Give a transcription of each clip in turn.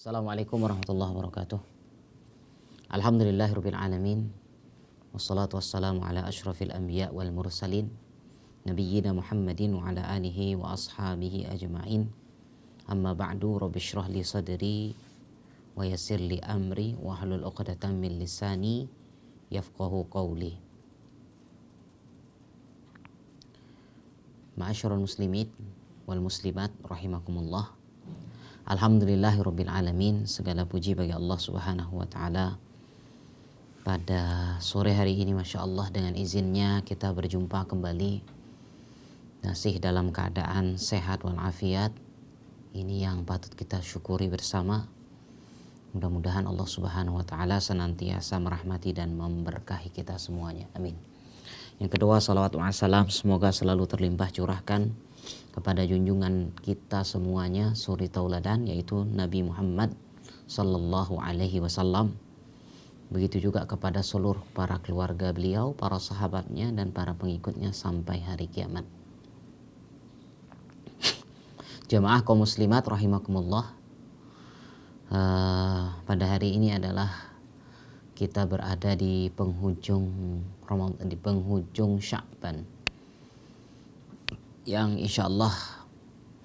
Assalamualaikum warahmatullahi wabarakatuh. Alhamdulillahirabbil alamin. Wassalatu wassalamu ala asyrafil anbiya wal mursalin nabiyyina Muhammadin wa ala alihi wa ashabihi ajma'in. Amma ba'du, rabbi shrah li sadri wa yassir li amri wa hlul 'uqdatam min lisani yafqahu qawli. Ma'asyiral muslimin wal muslimat rahimakumullah. Alhamdulillahirabbil alamin, segala puji bagi Allah Subhanahu wa taala. Pada sore hari ini Masya Allah dengan izinnya kita berjumpa kembali, masih dalam keadaan sehat walafiat. Ini yang patut kita syukuri bersama. Mudah-mudahan Allah Subhanahu wa taala senantiasa merahmati dan memberkahi kita semuanya. Amin. Yang kedua, salawat wa salam semoga selalu terlimpah curahkan kepada junjungan kita semuanya, suri tauladan, yaitu Nabi Muhammad sallallahu alaihi wasallam. Begitu juga kepada seluruh para keluarga beliau, para sahabatnya dan para pengikutnya sampai hari kiamat. Jemaah kaum muslimat rahimakumullah. Pada hari ini adalah kita berada di penghujung Ramadan, di penghujung Sya'ban, yang insya Allah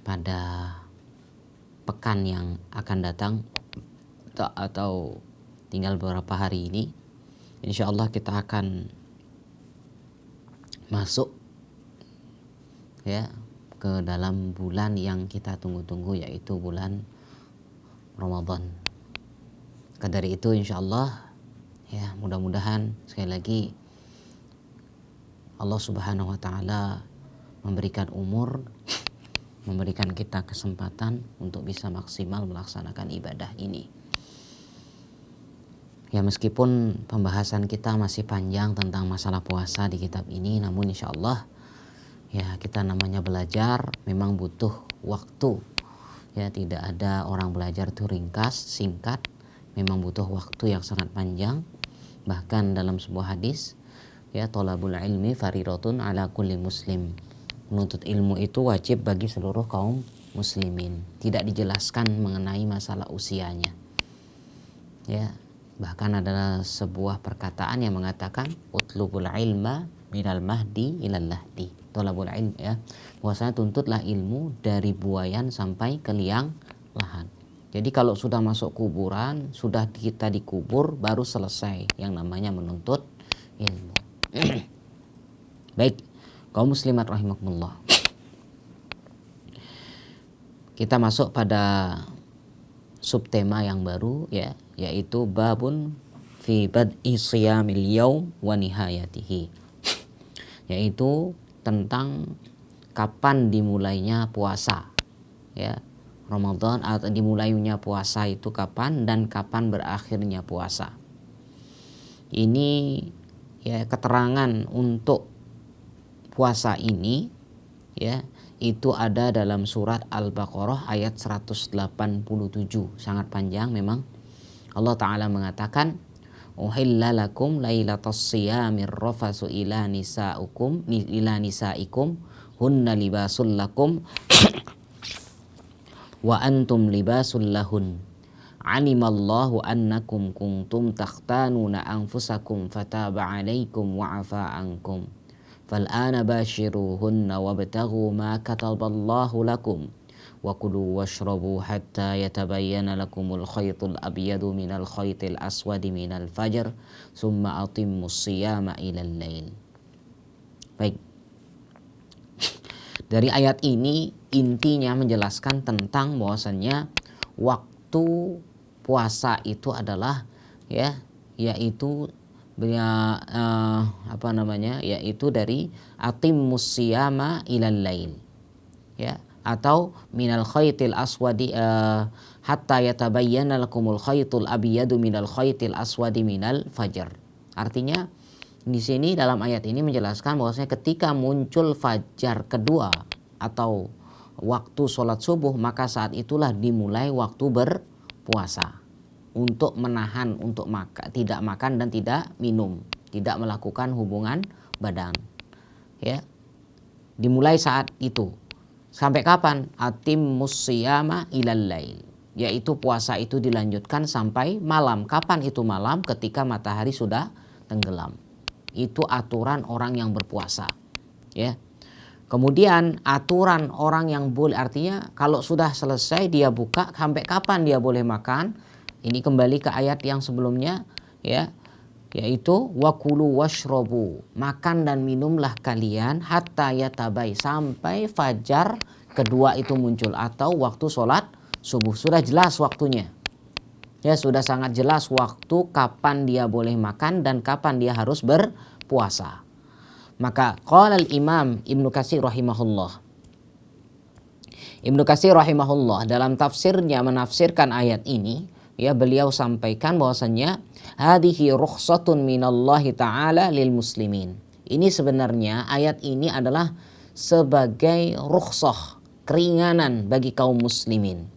pada pekan yang akan datang atau tinggal beberapa hari ini, insya Allah kita akan masuk ya ke dalam bulan yang kita tunggu-tunggu, yaitu bulan Ramadan. Maka dari itu insya Allah ya, mudah-mudahan sekali lagi Allah Subhanahu wa taala memberikan umur, memberikan kita kesempatan untuk bisa maksimal melaksanakan ibadah ini. Ya, meskipun pembahasan kita masih panjang tentang masalah puasa di kitab ini, namun insya Allah ya, kita namanya belajar memang butuh waktu. Ya, tidak ada orang belajar itu ringkas, singkat. Memang butuh waktu yang sangat panjang. Bahkan dalam sebuah hadis, ya, thalabul ilmi faridatun ala kulli muslim. Menuntut ilmu itu wajib bagi seluruh kaum muslimin. Tidak dijelaskan mengenai masalah usianya. Ya, bahkan adalah sebuah perkataan yang mengatakan utlubul ilma minal mahdi ilal lahdi. Thalabul ilm, ya, bahwasanya tuntutlah ilmu dari buayan sampai ke liang lahat. Jadi kalau sudah masuk kuburan, sudah kita dikubur, baru selesai yang namanya menuntut ilmu. Baik, kaum muslimat rahimakumullah. Kita masuk pada subtema yang baru, ya, yaitu babun fi bad'i shiyamil yaum wa nihayatihi. Yaitu tentang kapan dimulainya puasa. Ya, Ramadan atau dimulainya puasa itu kapan dan kapan berakhirnya puasa. Ini ya, keterangan untuk puasa ini ya, itu ada dalam surat Al-Baqarah ayat 187. Sangat panjang memang. Allah Ta'ala mengatakan, uhilla lakum lailatas siyamir rafasu ila nisaikum hunna libasul lakum wa antum libasul lahun. Alimallahu annakum kuntum takhtanuna anfusakum fataba alaikum wa afa ankum. Fal'ana bashiruhunna wabtaghu ma kataballahu lakum wa kulu washrabu hatta yatabayyana lakumul khaytul abyadu minal khaytil aswadi minal fajr summa atimmus siyama ilal lail. Baik. Dari ayat ini intinya menjelaskan tentang bahwasannya waktu puasa itu adalah ya, yaitu yaitu dari atimmus siyama ilal lail, ya, atau minal khaytil aswadi hatta yatabayyana lakumul khaytul abyadu minal khaytil aswadi minal fajr. Artinya di sini dalam ayat ini menjelaskan bahwasanya ketika muncul fajar kedua atau waktu sholat subuh, maka saat itulah dimulai waktu berpuasa, untuk menahan, untuk tidak makan dan tidak minum, tidak melakukan hubungan badan. Ya, dimulai saat itu. Sampai kapan? Atimmus siyama ilal lail. yaitu puasa itu dilanjutkan sampai malam. Kapan itu malam? Ketika matahari sudah tenggelam. Itu aturan orang yang berpuasa, ya. Kemudian aturan orang yang boleh, artinya kalau sudah selesai dia buka, sampai kapan dia boleh makan? Ini kembali ke ayat yang sebelumnya, ya, yaitu wakulu washrobu, makan dan minumlah kalian hatta yatabai, sampai fajar kedua itu muncul atau waktu sholat subuh. Sudah jelas waktunya, ya, sudah sangat jelas waktu kapan dia boleh makan dan kapan dia harus berpuasa. Maka qala al-Imam Ibnu Katsir rahimahullah, Ibnu Katsir rahimahullah dalam tafsirnya menafsirkan ayat ini, ya, beliau sampaikan bahwasanya hadhihi rukhsatun minallahi ta'ala lil muslimin. Ini sebenarnya ayat ini adalah sebagai rukhsah, keringanan bagi kaum muslimin.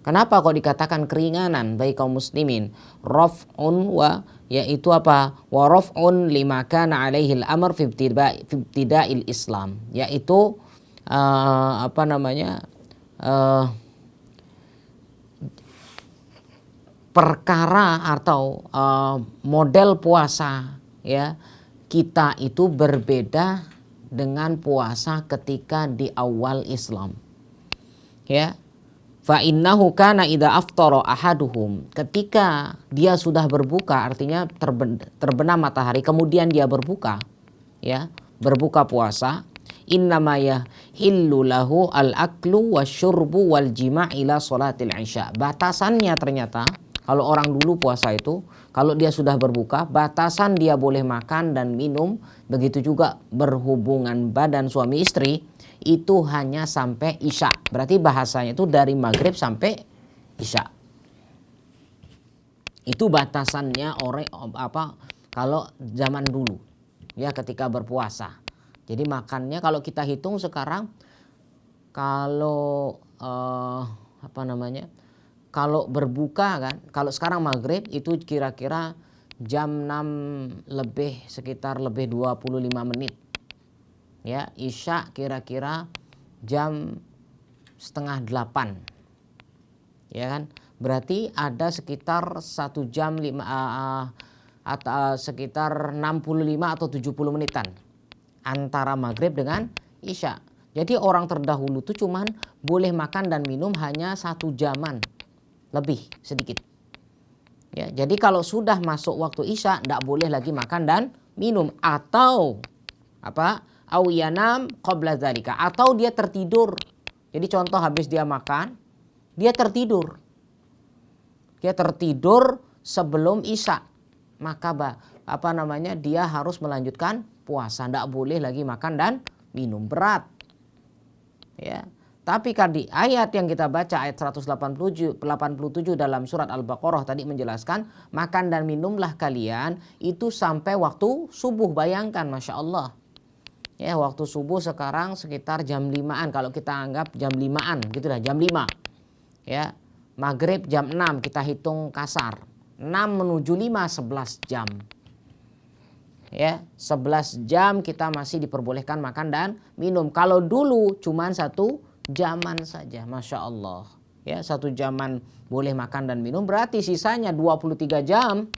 Kenapa kok dikatakan keringanan bagi kaum muslimin? Raf'un wa, yaitu apa? Wa raf'un lima kana alaihi al-amr fi ibtida'il Islam, yaitu perkara atau model puasa, ya, kita itu berbeda dengan puasa ketika di awal Islam, ya. Fa innahu kana idza aftara ahaduhum, ketika dia sudah berbuka, artinya terbenam matahari kemudian dia berbuka, ya, berbuka puasa, innama yahillu lahu al-aklu wasyurbu wal jima' ila salatil isya. Batasannya ternyata kalau orang dulu puasa itu, kalau dia sudah berbuka, batasan dia boleh makan dan minum, begitu juga berhubungan badan suami istri, itu hanya sampai isya. Berarti bahasanya itu dari maghrib sampai isya. Itu batasannya orang kalau zaman dulu, ya, ketika berpuasa. Jadi makannya kalau kita hitung sekarang, kalau kalau berbuka kan, kalau sekarang maghrib itu kira-kira jam 6 lebih, sekitar lebih 25 menit. Ya, isya kira-kira jam setengah 8, ya kan? Berarti ada sekitar 1 jam atau sekitar 65 atau 70 menitan antara maghrib dengan isya. Jadi orang terdahulu tuh cuman boleh makan dan minum hanya 1 jaman lebih sedikit. Ya, jadi kalau sudah masuk waktu isya tidak boleh lagi makan dan minum, atau au yanam qabla dzalika, atau dia tertidur. Jadi contoh habis dia makan, dia tertidur. Dia tertidur sebelum isya. Maka dia harus melanjutkan puasa, tidak boleh lagi makan dan minum, berat. Ya. Tapi kan di ayat yang kita baca, ayat 187 dalam surat Al-Baqarah tadi menjelaskan, makan dan minumlah kalian itu sampai waktu subuh. Bayangkan, Masya Allah. Ya, waktu subuh sekarang sekitar jam 5-an, kalau kita anggap jam 5-an gitu dah, jam 5. Ya, maghrib jam 6, kita hitung kasar. 6 menuju 5, 11 jam. Ya, 11 jam kita masih diperbolehkan makan dan minum. Kalau dulu cuman 1 jaman saja, Masya Allah. Ya, 1 jaman boleh makan dan minum, berarti sisanya 23 jam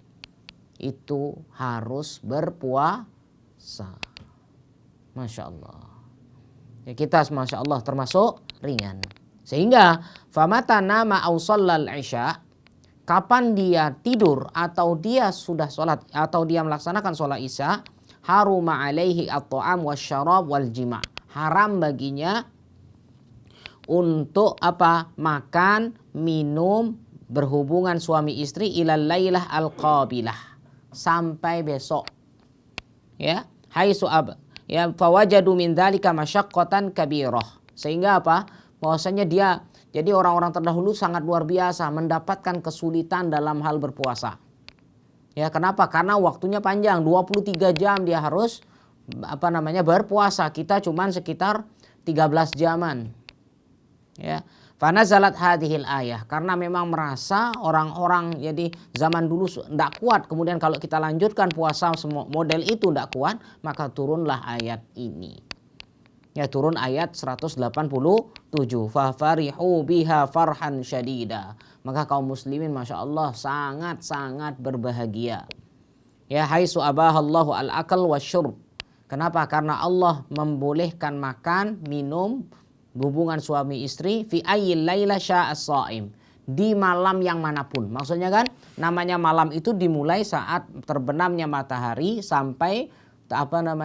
itu harus berpuasa. Masya Allah. Ya, kita Masya Allah termasuk ringan. Sehingga famata nama au shallal isya, kapan dia tidur atau dia sudah sholat atau dia melaksanakan sholat isya, haruma alaihi at-ta'am wasyarab wal jima'. Haram baginya untuk makan, minum, berhubungan suami istri ilal lailah al-qabilah, sampai besok. Ya, haitsu ya fawajadu min dzalika masyaqqatan kabirah. Sehingga bahwasanya dia, jadi orang-orang terdahulu sangat luar biasa mendapatkan kesulitan dalam hal berpuasa. Ya, kenapa? Karena waktunya panjang, 23 jam dia harus berpuasa. Kita cuman sekitar 13 jaman. Ya, fanazalat hadhil ayah, karena memang merasa orang-orang jadi zaman dulu tidak kuat, kemudian kalau kita lanjutkan puasa model itu tidak kuat, maka turunlah ayat ini. Ya, turun ayat 187. Fa farihu biha farhan syadida. Maka kaum muslimin Masya Allah sangat-sangat berbahagia. Ya, haitsu abahallahu al-akal wasyurb. Kenapa? Karena Allah membolehkan makan, minum, hubungan suami istri fi ayyil laila sya'as shaim. Di malam yang manapun. Maksudnya kan namanya malam itu dimulai saat terbenamnya matahari sampai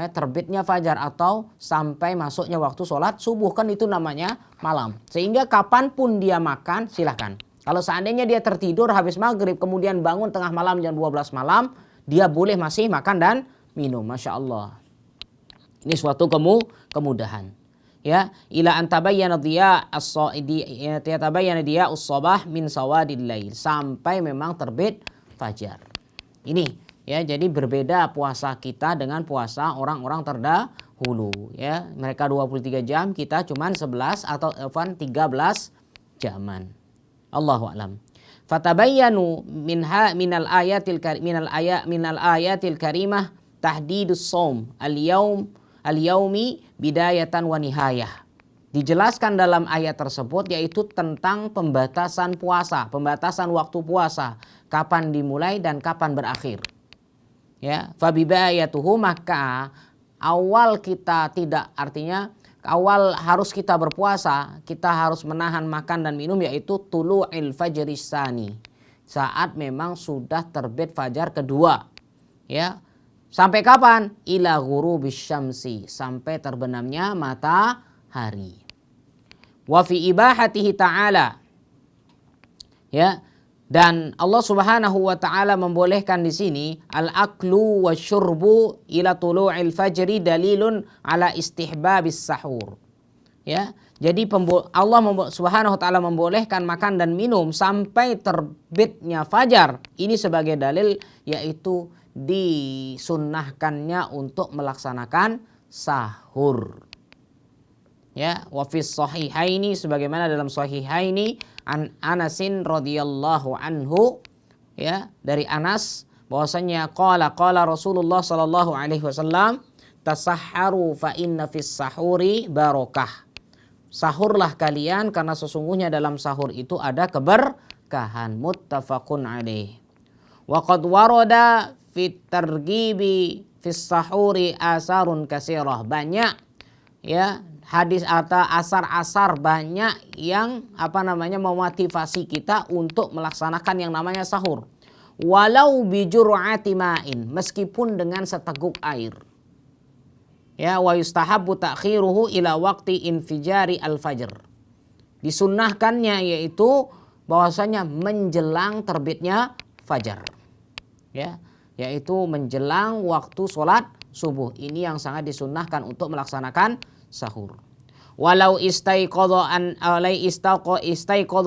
terbitnya fajar atau sampai masuknya waktu sholat subuh, kan itu namanya malam. Sehingga kapanpun dia makan silahkan. Kalau seandainya dia tertidur habis maghrib kemudian bangun tengah malam jam 12 malam, dia boleh masih makan dan minum. Masya Allah. Ini suatu kemudahan. Ya, ila antabayyana diya as-sabah min sawadil lail, sampai memang terbit fajar. Ini ya, jadi berbeda puasa kita dengan puasa orang-orang terdahulu ya. Mereka 23 jam, kita cuman 11 atau 13 jaman. Allahu a'lam. Fatabayyanu minal ayatil karimah tahdidus shaum al-yaumi bidayatan wa nihayah. Dijelaskan dalam ayat tersebut yaitu tentang pembatasan puasa, pembatasan waktu puasa, kapan dimulai dan kapan berakhir. Ya, fabibayatuhu, maka awal kita tidak, artinya awal harus kita berpuasa, kita harus menahan makan dan minum yaitu tulu'il fajris tsani. Saat memang sudah terbit fajar kedua. Ya. Sampai kapan? Ila ghurubis syamsi, sampai terbenamnya matahari. Wa fi ibahatihi ta'ala. Ya. Dan Allah Subhanahu wa taala membolehkan di sini al-aklu wasyurbu ila tulu'il fajri dalilun ala istihbabis sahur. Ya, jadi Allah Subhanahu wa taala membolehkan makan dan minum sampai terbitnya fajar. Ini sebagai dalil yaitu disunnahkannya untuk melaksanakan sahur. Ya, wa fis sahihaini, sebagaimana dalam sahihaini an Anasin radhiyallahu anhu, ya, dari Anas bahwasanya qala Rasulullah sallallahu alaihi wasallam tasahharu fa inna fis sahuri barakah. Sahurlah kalian karena sesungguhnya dalam sahur itu ada keberkahan. Muttafaqun alaih. Wa qad warada fit targhibi fis sahuri asarun katsirah. Banyak ya hadis atau asar-asar banyak yang memotivasi kita untuk melaksanakan yang namanya sahur. Walau bijur'ati ma'in, meskipun dengan seteguk air. Ya, wa yustahabbu ta'khiruhu ila waqti infijari al-fajr. Disunnahkannya yaitu bahwasanya menjelang terbitnya fajar. Ya, yaitu menjelang waktu sholat subuh. Ini yang sangat disunnahkan untuk melaksanakan sahur. Walau istaiqadha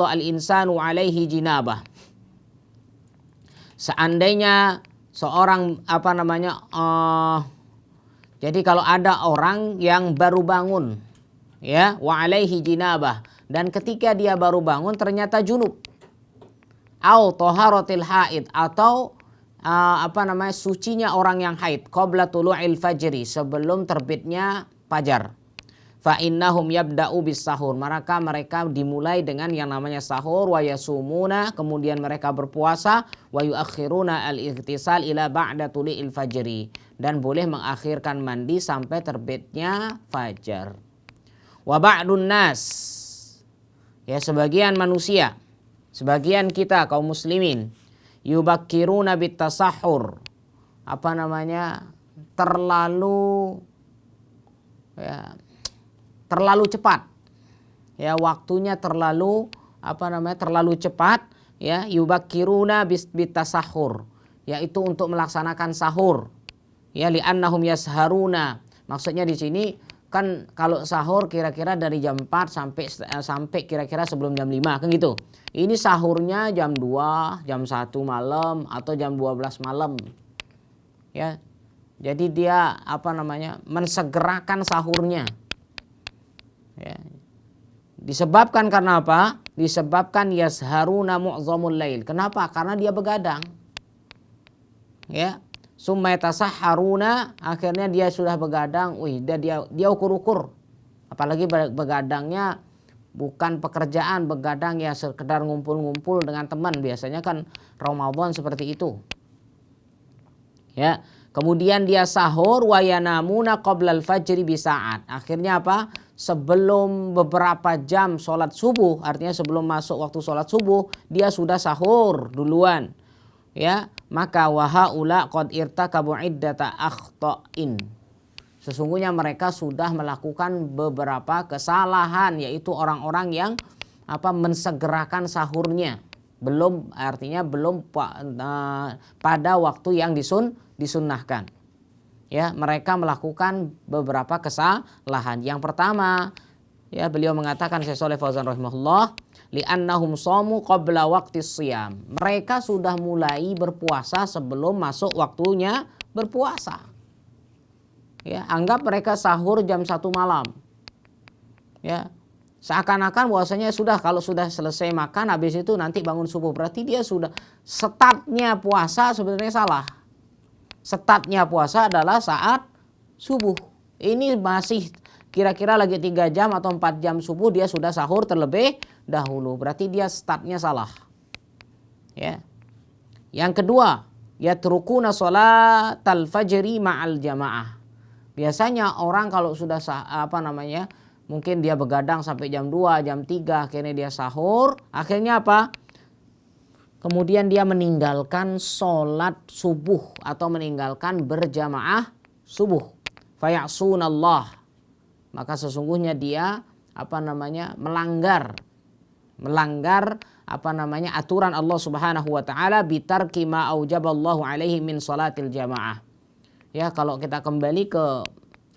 al-insanu alaihi jinabah. Seandainya seorang jadi kalau ada orang yang baru bangun ya, wa alaihi jinabah, dan ketika dia baru bangun ternyata junub. Au taharatil haid, atau sucinya orang yang haid qabla tulu'il fajri, sebelum terbitnya fajar. Fa innahum yabda'u bis sahur, maka mereka dimulai dengan yang namanya sahur. Wa yasumuna, kemudian mereka berpuasa. Wa yuakhiruna al-ightisal ila ba'da tulu'il fajri, dan boleh mengakhirkan mandi sampai terbitnya fajar. Wa ba'dun nas, ya, sebagian manusia, sebagian kita kaum muslimin, yubakkiruna bitasahhur, terlalu cepat. Ya, waktunya terlalu cepat, ya, yubakkiruna bitasahhur, yaitu untuk melaksanakan sahur. Ya, li'annahum yasharuna. Maksudnya di sini kan kalau sahur kira-kira dari jam 4 sampai kira-kira sebelum jam 5 kan gitu. Ini sahurnya jam 2, jam 1 malam atau jam 12 malam. Ya. Jadi dia mensegerakan sahurnya. Ya. Disebabkan karena apa? Disebabkan yasharuna mu'zamul lail. Kenapa? Karena dia begadang. Ya. Summa yatasahharuna, akhirnya dia sudah begadang, dia ukur-ukur. Apalagi begadangnya bukan pekerjaan, begadang ya sekedar ngumpul-ngumpul dengan teman. Biasanya kan Ramadan seperti itu. Ya, kemudian dia sahur wa yanamuna qoblal fajri bisaat. Akhirnya apa? Sebelum beberapa jam sholat subuh, artinya sebelum masuk waktu sholat subuh, dia sudah sahur duluan. Ya, maka wahaula qad irtakabu iddata akhta'in. Sesungguhnya mereka sudah melakukan beberapa kesalahan, yaitu orang-orang yang mensegerakan sahurnya. Belum, artinya belum pada waktu yang disunnahkan. Ya, mereka melakukan beberapa kesalahan. Yang pertama, ya beliau mengatakan Syekh Shalih Fauzan rahimahullah, li'annahum shamu qabla waqtis shiyam. Mereka sudah mulai berpuasa sebelum masuk waktunya berpuasa. Ya, anggap mereka sahur jam 1 malam. Ya, seakan-akan bahwasanya sudah, kalau sudah selesai makan habis itu nanti bangun subuh, berarti dia sudah startnya puasa. Sebenarnya salah. Startnya puasa adalah saat subuh. Ini masih kira-kira lagi 3 jam atau 4 jam subuh dia sudah sahur terlebih dahulu. Berarti dia startnya salah. Ya. Yang kedua, yatrukuna sholatal fajri ma'al jamaah. Biasanya orang kalau sudah mungkin dia begadang sampai jam 2, jam 3, akhirnya dia sahur. Akhirnya apa? Kemudian dia meninggalkan sholat subuh atau meninggalkan berjamaah subuh. Faya'sunallah. Maka sesungguhnya dia melanggar aturan Allah Subhanahu wa taala bitarki ma aujaballahu alaihi min sholatil jamaah. Ya, kalau kita kembali ke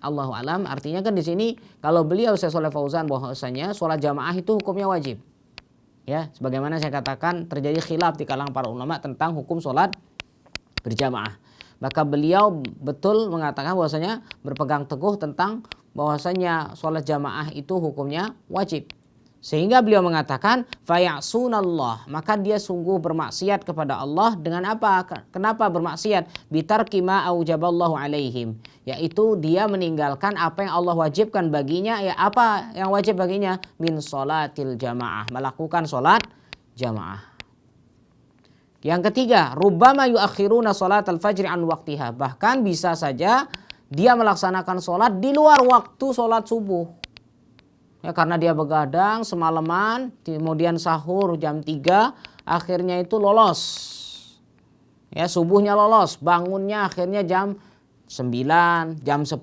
Allahu alam, artinya kan di sini kalau beliau Syekh Shalih Fauzan bahwasanya sholat jamaah itu hukumnya wajib. Ya, sebagaimana saya katakan terjadi khilaf di kalangan para ulama tentang hukum sholat berjamaah. Maka beliau betul mengatakan bahwasanya berpegang teguh tentang bahwasanya sholat jamaah itu hukumnya wajib. Sehingga beliau mengatakan faya'sunallah, maka dia sungguh bermaksiat kepada Allah dengan apa? Kenapa bermaksiat? Bitarki ma aujaballahu alaihim, yaitu dia meninggalkan apa yang Allah wajibkan baginya. Ya, apa yang wajib baginya? Min sholatil jamaah, melakukan sholat jamaah. Yang ketiga, rubbama yuakhiruna sholatal fajri an waqtiha, bahkan bisa saja dia melaksanakan sholat di luar waktu sholat subuh. Ya, karena dia begadang semalaman, kemudian sahur jam 3, akhirnya itu lolos. Ya, subuhnya lolos, bangunnya akhirnya jam 9, jam 10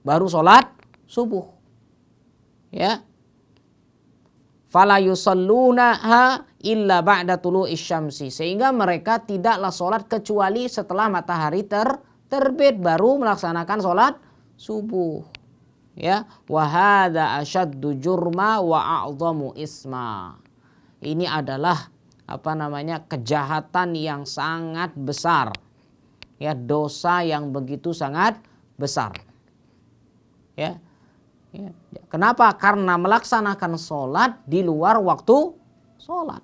baru sholat subuh. Ya. Fala yusallunaha illa ba'da tulu'isy syamsi, sehingga mereka tidaklah sholat kecuali setelah matahari terbit baru melaksanakan sholat subuh. Ya, wa hadza asyaddu jurma wa a'dhamu isma. Ini adalah kejahatan yang sangat besar. Ya, dosa yang begitu sangat besar. Ya. Ya. Kenapa? Karena melaksanakan sholat di luar waktu sholat.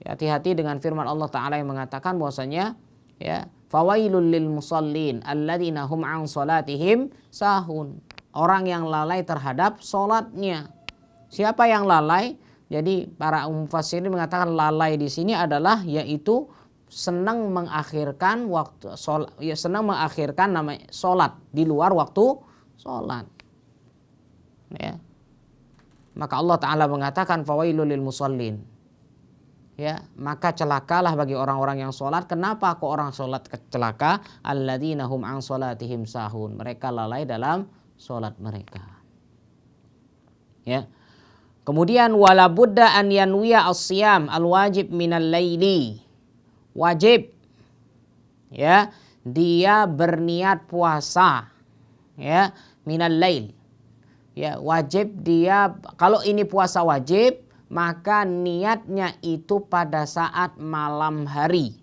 Ya, hati-hati dengan firman Allah Ta'ala yang mengatakan bahwasanya ya, fawailul lil musallin alladzina hum an salatihim sahun. Orang yang lalai terhadap salatnya. Siapa yang lalai? Jadi para mufassirin mengatakan lalai di sini adalah yaitu senang mengakhirkan waktu salat, ya senang mengakhirkan namanya salat di luar waktu salat. Ya. Maka Allah Ta'ala mengatakan fawailul lil musallin. Ya, maka celakalah bagi orang-orang yang sholat. Kenapa kok orang sholat celaka? Alladzina hum an sholatihim sahun. Mereka lalai dalam sholat mereka. Ya. Kemudian wala budda an yanwiya as-siyam al-wajib minal laili. Wajib. Ya, dia berniat puasa. Ya, minal lail. Ya, wajib dia, kalau ini puasa wajib, maka niatnya itu pada saat malam hari.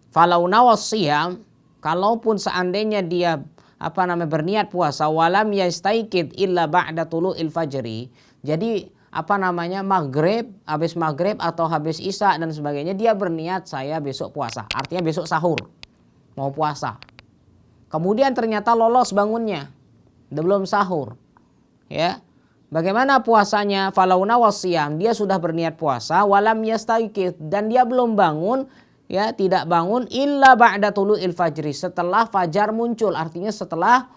Falau nawasiyam, kalaupun seandainya dia berniat puasa, walam yastaikid illa ba'da tulu'il fajri. Jadi habis maghrib atau habis isya dan sebagainya, dia berniat saya besok puasa. Artinya besok sahur, mau puasa. Kemudian ternyata lolos bangunnya, belum sahur. Ya. Bagaimana puasanya? Falauna wasiyam, dia sudah berniat puasa, walam yastaiqidz, dan dia belum bangun, ya, tidak bangun illa ba'da tulu'il fajri, setelah fajar muncul, artinya setelah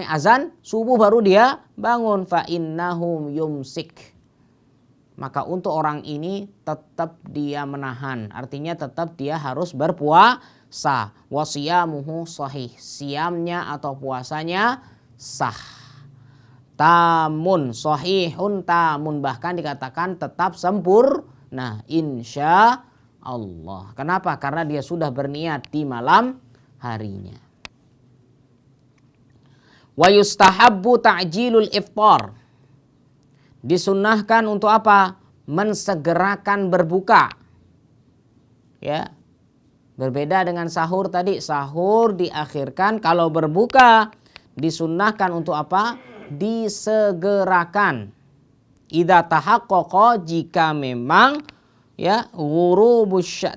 azan subuh baru dia bangun. Fa innahum yumsik, maka untuk orang ini tetap dia menahan, artinya tetap dia harus berpuasa. Wasiyamuhu sahih, siamnya atau puasanya sah. Tamun, sahihun tamun, bahkan dikatakan tetap sempurna insya Allah. Kenapa? Karena dia sudah berniat di malam harinya. Wa yustahabbu ta'jilul iftar, disunnahkan untuk apa? Mensegerakan berbuka. Ya. Berbeda dengan sahur tadi, sahur diakhirkan, kalau berbuka disunnahkan untuk apa? Disegerakan. Idza tahaqqaqa, jika memang ya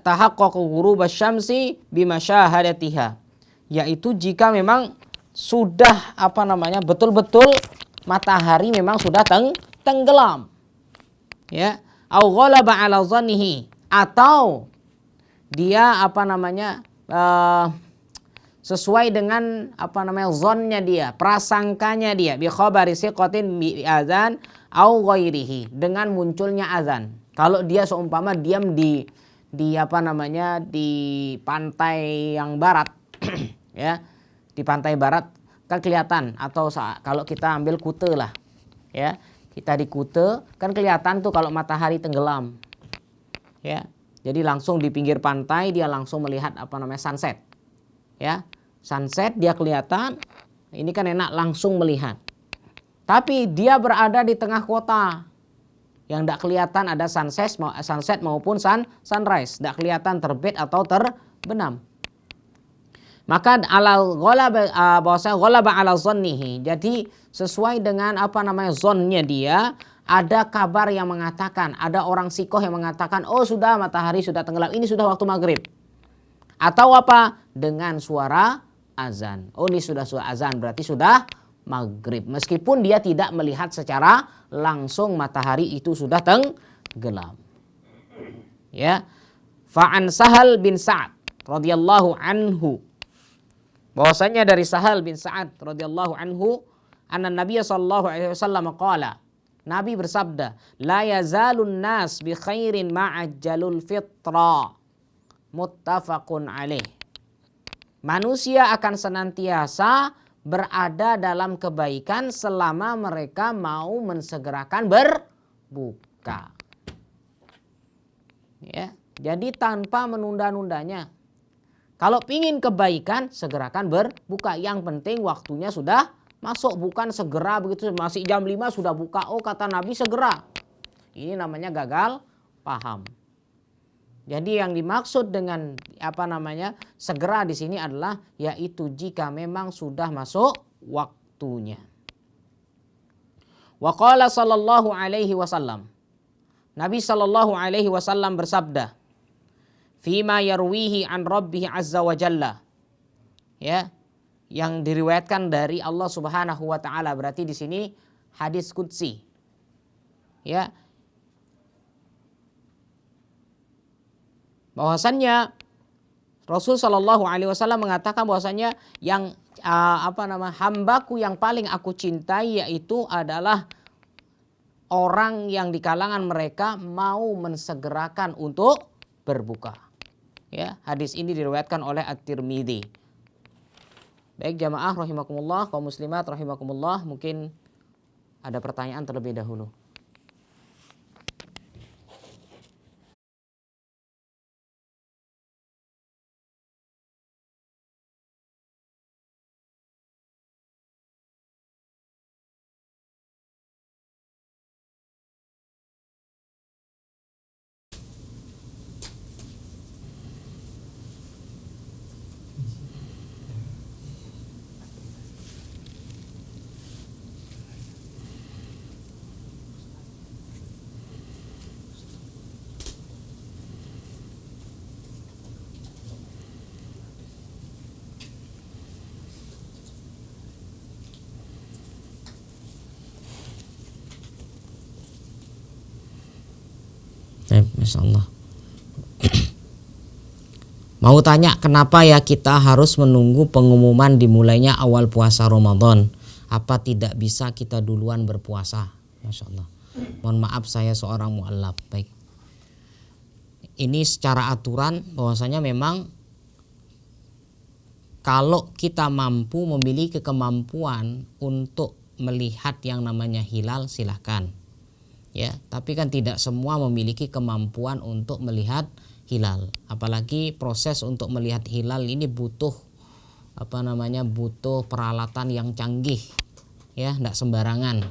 tahaqqaqa ghurubasy syamsi bimasyahadatiha, yaitu jika memang sudah betul-betul matahari memang sudah tenggelam. Ya, au ghalaba ala dhannihi, atau dia sesuai dengan zonnya dia, prasangkanya dia, bi khabari siqatin bi azan au ghairihi, dengan munculnya azan. Kalau dia seumpama diam di pantai yang barat ya, di pantai barat kan kelihatan, atau kalau kita ambil Kute lah ya, kita di Kute kan kelihatan tuh kalau matahari tenggelam ya. Jadi langsung di pinggir pantai dia langsung melihat sunset. Ya, sunset dia kelihatan. Ini kan enak langsung melihat. Tapi dia berada di tengah kota yang tidak kelihatan ada sunset maupun sunrise, tidak kelihatan terbit atau terbenam. Maka bahwasanya ghalaba ala dhannihi, jadi sesuai dengan zonnya dia. Ada kabar yang mengatakan, ada orang sikoh yang mengatakan, oh sudah matahari sudah tenggelam, ini sudah waktu maghrib. Atau apa? Dengan suara azan. Oh ini sudah azan, berarti sudah maghrib. Meskipun dia tidak melihat secara langsung matahari itu sudah tenggelam. Ya. Fa'an Sahal bin Sa'ad radhiyallahu anhu, bahwasanya dari Sahal bin Sa'ad radhiyallahu anhu, anna Nabiy sallallahu alaihi wasallam qala, Nabi bersabda, la yazalun nas bi khairin ma'ajjalul fitra, muttafaqun alaih. Manusia akan senantiasa berada dalam kebaikan selama mereka mau mensegerakan berbuka. Ya, jadi tanpa menunda-nundanya. Kalau ingin kebaikan, segerakan berbuka. Yang penting waktunya sudah masuk, bukan segera begitu masih jam 5 sudah buka. Oh kata Nabi segera. Ini namanya gagal paham. Jadi yang dimaksud dengan segera di sini adalah yaitu jika memang sudah masuk waktunya. Wa qala sallallahu alaihi wasallam, Nabi sallallahu alaihi wasallam bersabda, fima yarwihi an rabbih azza wa jalla, ya, yang diriwayatkan dari Allah Subhanahu wa taala, berarti di sini hadis qudsi. Ya. Bahwasannya Rasul sallallahu alaihi wasallam mengatakan bahwasannya yang hambaku yang paling aku cintai yaitu adalah orang yang di kalangan mereka mau mensegerakan untuk berbuka. Ya, hadis ini diriwayatkan oleh At-Tirmidzi. Baik jamaah rahimakumullah, kaum muslimat rahimakumullah, mungkin ada pertanyaan terlebih dahulu. Masya Allah. Mau tanya kenapa ya kita harus menunggu pengumuman dimulainya awal puasa Ramadan? Apa tidak bisa kita duluan berpuasa? Masya Allah. Mohon maaf saya seorang mu'allaf. Baik. Ini secara aturan bahwasanya memang kalau kita mampu memiliki kemampuan untuk melihat yang namanya hilal silahkan. Ya, tapi kan tidak semua memiliki kemampuan untuk melihat hilal. Apalagi proses untuk melihat hilal ini butuh butuh peralatan yang canggih. Ya, tidak sembarangan.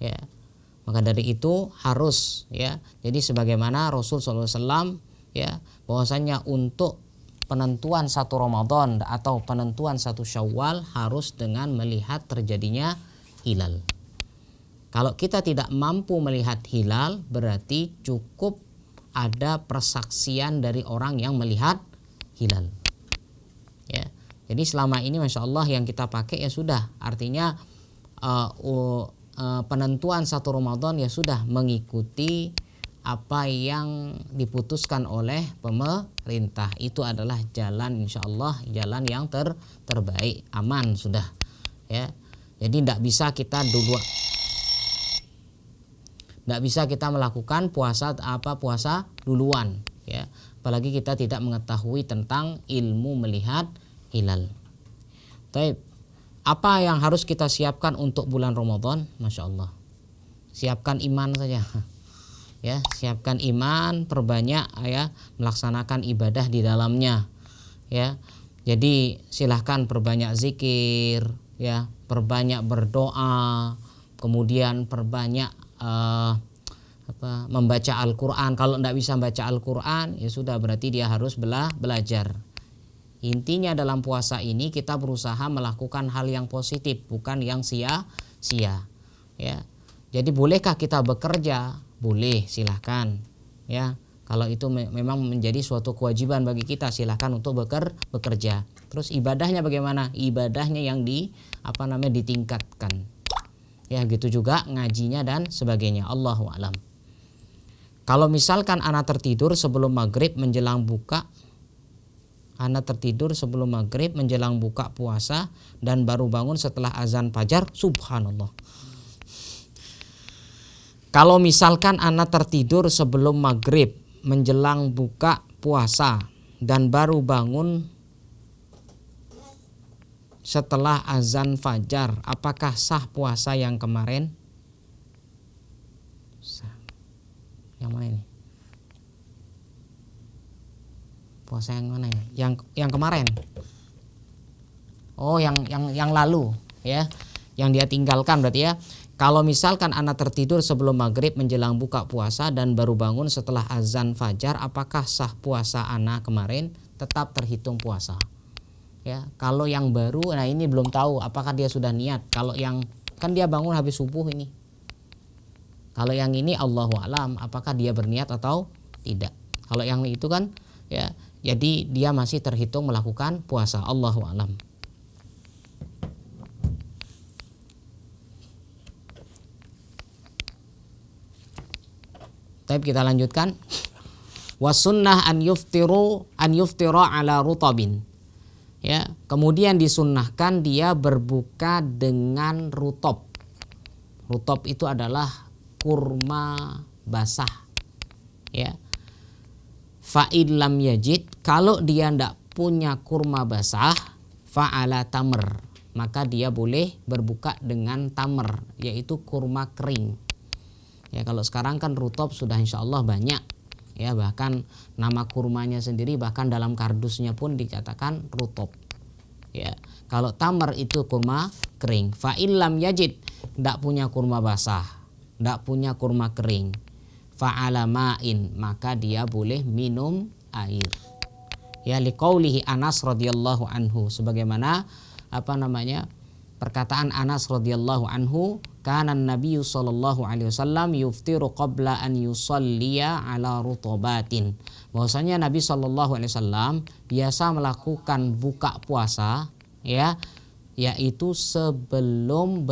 Ya. Maka dari itu harus ya. Jadi sebagaimana Rasul SAW ya, bahwasanya untuk penentuan satu Ramadan atau penentuan satu Syawal harus dengan melihat terjadinya hilal. Kalau kita tidak mampu melihat hilal, berarti cukup ada persaksian dari orang yang melihat hilal. Ya. Jadi selama ini Masya Allah yang kita pakai ya sudah, artinya penentuan satu Ramadan ya sudah mengikuti apa yang diputuskan oleh pemerintah. Itu adalah jalan insya Allah, jalan yang terbaik, aman sudah. Ya. Jadi tidak bisa kita melakukan puasa duluan ya, apalagi kita tidak mengetahui tentang ilmu melihat hilal. Baik, apa yang harus kita siapkan untuk bulan Ramadan? Masya Allah, siapkan iman saja ya, siapkan iman, perbanyak ya melaksanakan ibadah di dalamnya ya. Jadi silahkan perbanyak zikir ya, perbanyak berdoa, kemudian perbanyak membaca Al-Quran. Kalau tidak bisa membaca Al-Quran ya sudah, berarti dia harus belajar. Intinya dalam puasa ini kita berusaha melakukan hal yang positif, bukan yang sia-sia ya. Jadi bolehkah kita bekerja? Boleh, silahkan ya. Kalau itu memang menjadi suatu kewajiban bagi kita, silahkan untuk bekerja. Terus ibadahnya bagaimana? Ibadahnya yang ditingkatkan. Ya gitu juga ngajinya dan sebagainya. Allahu a'lam. Kalau misalkan anak tertidur sebelum maghrib menjelang buka puasa dan baru bangun setelah azan fajar, subhanallah. Kalau misalkan anak tertidur sebelum maghrib menjelang buka puasa dan baru bangun setelah azan fajar, apakah sah puasa yang kemarin? Sah. Yang mana ini? Puasa yang mana ini? Yang kemarin. Oh, yang lalu ya. Yang dia tinggalkan berarti ya. Kalau misalkan anak tertidur sebelum maghrib menjelang buka puasa dan baru bangun setelah azan fajar, apakah sah puasa anak kemarin? Tetap terhitung puasa. Ya, kalau yang baru, nah ini belum tahu apakah dia sudah niat. Kalau yang kan dia bangun habis subuh ini. Kalau yang ini Allahu a'lam apakah dia berniat atau tidak. Kalau yang itu kan ya, jadi dia masih terhitung melakukan puasa. Allahu a'lam. Baik, kita lanjutkan. Wasunnah an yuftira ala rutabin. Ya, kemudian disunnahkan dia berbuka dengan rutob. Rutob itu adalah kurma basah. Ya. Fa'id lam yajid, kalau dia tidak punya kurma basah, fa'ala tamr, maka dia boleh berbuka dengan tamr, yaitu kurma kering. Ya, kalau sekarang kan rutob sudah insya Allah banyak. Ya, bahkan nama kurmanya sendiri bahkan dalam kardusnya pun dikatakan rutob. Ya, kalau tamar itu kurma kering. Fa illam yajid, tidak punya kurma basah, tidak punya kurma kering. Fa ala ma'in, maka dia boleh minum air. Ya, liqaulihi Anas radhiyallahu anhu, sebagaimana perkataan Anas radhiyallahu anhu, kana Nabi sallallahu alaihi wasallam yuftiru qabla an yusalliya ala rutubatin. Bahwasanya Nabi sallallahu alaihi wasallam biasa melakukan buka puasa ya, yaitu sebelum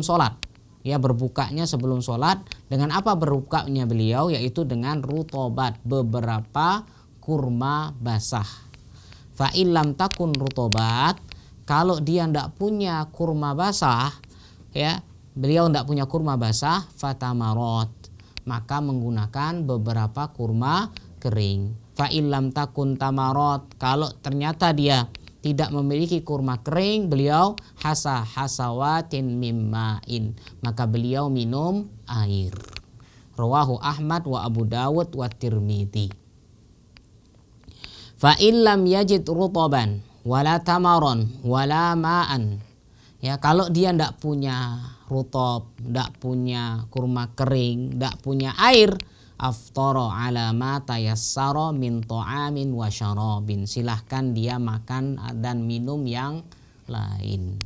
sholat. Ya, berbukanya sebelum sholat. Dengan apa berbukanya beliau? Yaitu dengan rutobat, beberapa kurma basah. Fa illam takun rutobat, kalau dia ndak punya kurma basah, ya, beliau ndak punya kurma basah, fatamarot, maka menggunakan beberapa kurma kering. Fa illam takun tamarot, kalau ternyata dia tidak memiliki kurma kering, beliau hasawatin mimma'in, maka beliau minum air. Rawahu Ahmad wa Abu Dawud wa Tirmidzi. Fa illam yajid rutaban wala tamaron wala ma'an. Ya, kalau dia ndak punya rutab, ndak punya kurma kering, ndak punya air, aftara ala ma tayassara min ta'amin wa syarabin, silahkan dia makan dan minum yang lain.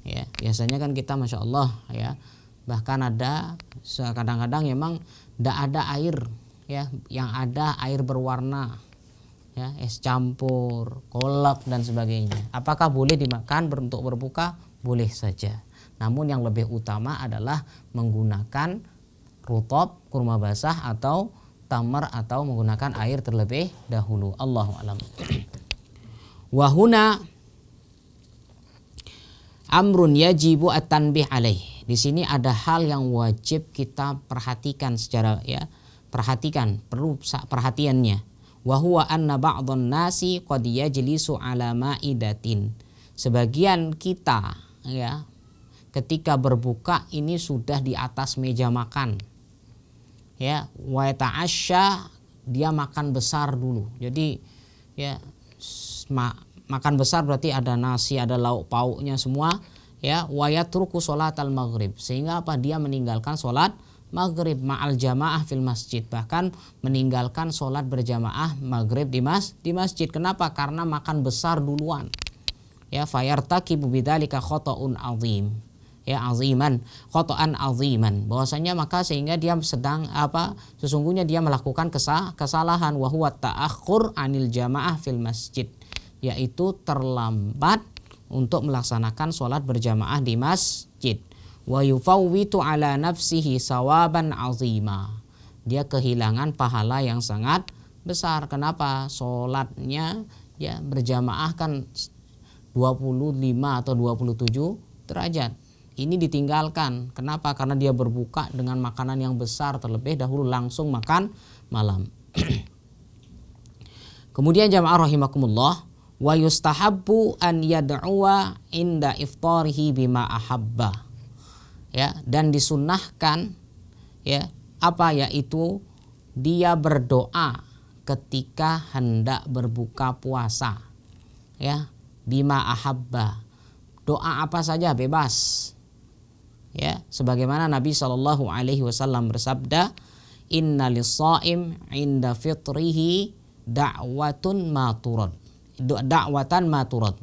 Ya, biasanya kan kita Masya Allah ya, bahkan ada kadang-kadang memang tidak ada air, ya, yang ada air berwarna, ya, es campur, kolak dan sebagainya. Apakah boleh dimakan untuk berbuka? Boleh saja. Namun yang lebih utama adalah menggunakan rutab, kurma basah, atau tamar, atau menggunakan air terlebih dahulu. Allahu a'lam. Wa huna amrun yajibu at-tanbih alaih. Di sini ada hal yang wajib kita perhatikan secara, ya, perhatikan, perlu perhatiannya. Wa huwa anna ba'dhan nasi qad yajlisu ala ma'idatin. Sebagian kita, ya, ketika berbuka ini sudah di atas meja makan. Ya, wa ta'asya, dia makan besar dulu. Jadi, ya, makan besar berarti ada nasi, ada lauk pauknya semua, ya. Wa yatruku sholatal maghrib, sehingga apa? Dia meninggalkan sholat maghrib ma'al jamaah fil masjid, bahkan meninggalkan sholat berjamaah maghrib di masjid. Kenapa? Karena makan besar duluan. Ya, fayartakibu bidzalika khata'un azim. Ya, aziman, khotoan aziman, bahwasanya maka sehingga dia sesungguhnya dia melakukan kesalahan, wa huwa ta'akhur anil jamaah fil masjid, yaitu terlambat untuk melaksanakan sholat berjamaah di masjid. Wa yufawwitu ala nafsihi sawaban azima, dia kehilangan pahala yang sangat besar. Kenapa? Sholatnya, ya, berjamaah kan 25 atau 27 derajat. Ini ditinggalkan. Kenapa? Karena dia berbuka dengan makanan yang besar terlebih dahulu, langsung makan malam. Kemudian jamaah rahimakumullah, wa yustahabbu an yad'uwa inda iftarihi bima ahabba. Ya, dan disunnahkan, ya, apa, yaitu dia berdoa ketika hendak berbuka puasa. Ya, bima ahabba. Doa apa saja bebas. Ya, sebagaimana Nabi SAW bersabda, inna lis-shaim inda fitrihi da'watan ma turad,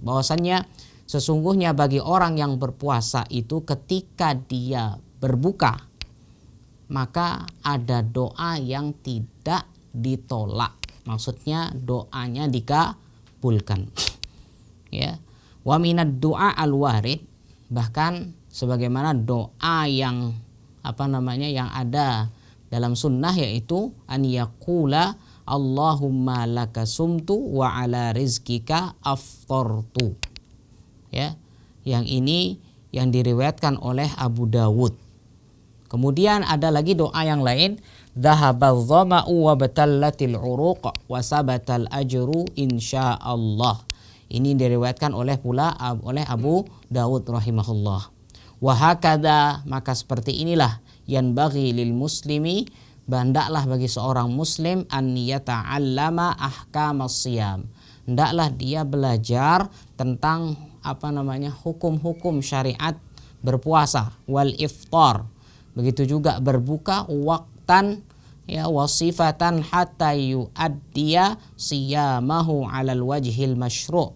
bahwasannya sesungguhnya bagi orang yang berpuasa itu ketika dia berbuka, maka ada doa yang tidak ditolak, maksudnya doanya dikabulkan. Ya, wa minad du'a al-warid, bahkan sebagaimana doa yang yang ada dalam sunnah, yaitu an yaqula Allahumma laka sumtu wa ala rizkika aftartu. Ya, yang ini yang diriwayatkan oleh Abu Dawud. Kemudian ada lagi doa yang lain, dhahabadh dhama'u wa batallatil uruq wa sabatal ajru insyaallah. Ini diriwayatkan oleh Abu Dawud rahimahullah. Wa hakadha, maka seperti inilah, yang bagi lil muslimi, hendaklah bagi seorang muslim an yata'allama ahkamas siyam, hendaklah dia belajar tentang hukum-hukum syariat berpuasa, wal iftar, begitu juga berbuka, waktan, ya, wasifatan hatta yu'addiya siyamahu 'alal wajhil masyru',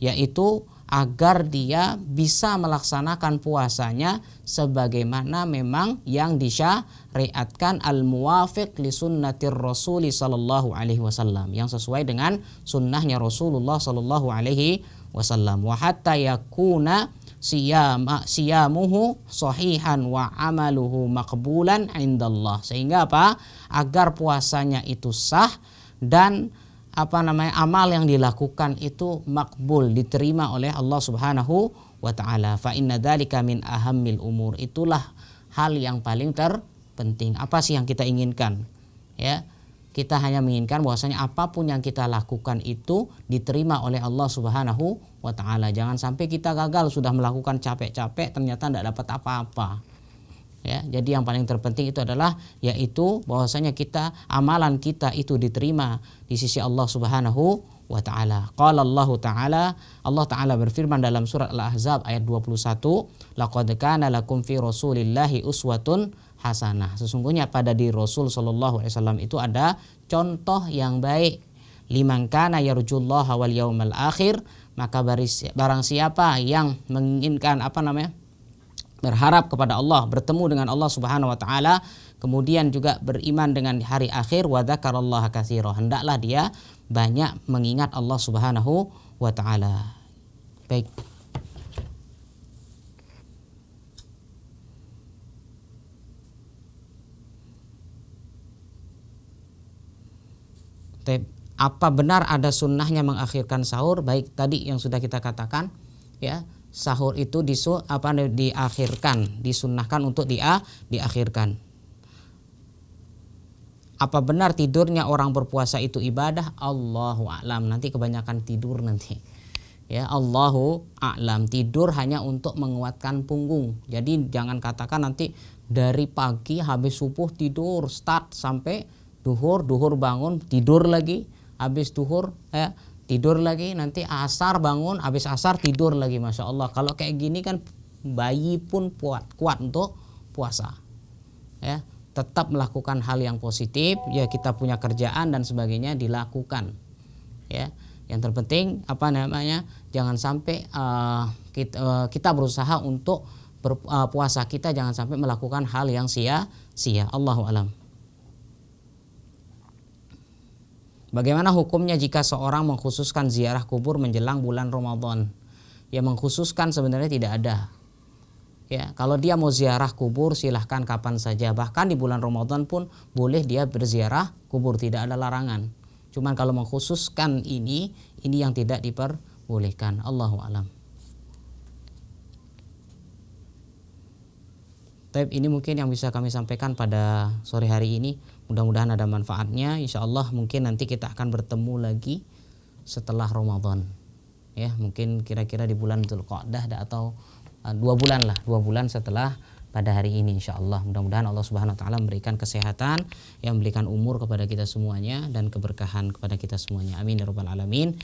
yaitu agar dia bisa melaksanakan puasanya sebagaimana memang yang disyariatkan, al-muwafiq li sunnatir Rasul sallallahu alaihi wasallam, yang sesuai dengan sunnahnya Rasulullah sallallahu alaihi wasallam. Wa hatta yakuna siyamuhu sahihan wa amaluhu maqbulan indallah. Sehingga apa? Agar puasanya itu sah dan amal yang dilakukan itu makbul, diterima oleh Allah Subhanahu wa taala. Fa inna dzalika min ahammil umur. Itulah hal yang paling terpenting. Apa sih yang kita inginkan? Ya. Kita hanya menginginkan bahwasanya apapun yang kita lakukan itu diterima oleh Allah Subhanahu wa taala. Jangan sampai kita gagal, sudah melakukan capek-capek ternyata tidak dapat apa-apa. Ya, jadi yang paling terpenting itu adalah yaitu bahwasanya amalan kita itu diterima di sisi Allah Subhanahu wa taala. Qala Allah taala berfirman dalam surat Al-Ahzab ayat 21, laqad kana lakum fi rasulillahi uswatun hasanah. Sesungguhnya pada diri Rasul sallallahu alaihi wasallam itu ada contoh yang baik. Liman kana yarjullaha wal yaumal akhir, maka barang siapa yang menginginkan berharap kepada Allah, bertemu dengan Allah Subhanahu wa taala, kemudian juga beriman dengan hari akhir, wa dzakarallaha katsira, hendaklah dia banyak mengingat Allah Subhanahu wa taala. Baik. Apa benar ada sunnahnya mengakhirkan sahur? Baik, tadi yang sudah kita katakan, ya, sahur itu diakhirkan, disunnahkan untuk diakhirkan. Apa benar tidurnya orang berpuasa itu ibadah? Allahu a'lam. Nanti kebanyakan tidur nanti. Ya, Allahu a'lam. Tidur hanya untuk menguatkan punggung. Jadi jangan katakan nanti dari pagi habis subuh tidur start sampai duhur bangun tidur lagi, habis duhur tidur lagi, nanti asar bangun, habis asar tidur lagi. Masya Allah, kalau kayak gini kan bayi pun kuat untuk puasa. Ya, tetap melakukan hal yang positif, ya, kita punya kerjaan dan sebagainya dilakukan. Ya, yang terpenting jangan sampai kita berusaha untuk puasa kita jangan sampai melakukan hal yang sia-sia. Allahu a'lam. Bagaimana hukumnya jika seorang mengkhususkan ziarah kubur menjelang bulan Ramadan? Ya, mengkhususkan sebenarnya tidak ada. Ya, kalau dia mau ziarah kubur silahkan kapan saja. Bahkan di bulan Ramadan pun boleh dia berziarah kubur, tidak ada larangan. Cuman kalau mengkhususkan ini yang tidak diperbolehkan. Allahu a'lam. Tapi ini mungkin yang bisa kami sampaikan pada sore hari ini. Mudah-mudahan ada manfaatnya. Insya Allah mungkin nanti kita akan bertemu lagi setelah Ramadan. Ya, mungkin kira-kira di bulan Dzulqa'dah atau 2 bulan setelah pada hari ini insya Allah. Mudah-mudahan Allah Subhanahu wa taala memberikan kesehatan, yang memberikan umur kepada kita semuanya dan keberkahan kepada kita semuanya. Amin ya rabbal alamin.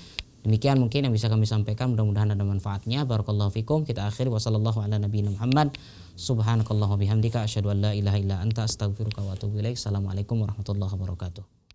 Demikian mungkin yang bisa kami sampaikan, mudah-mudahan ada manfaatnya. Barakallahu fikum. Kita akhiri wa sallallahu ala nabiyina Muhammad. Subhanakallah wa bihamdika asyhadu an la ilaha illa anta astaghfiruka wa atubu ilaik. Assalamualaikum warahmatullahi wabarakatuh.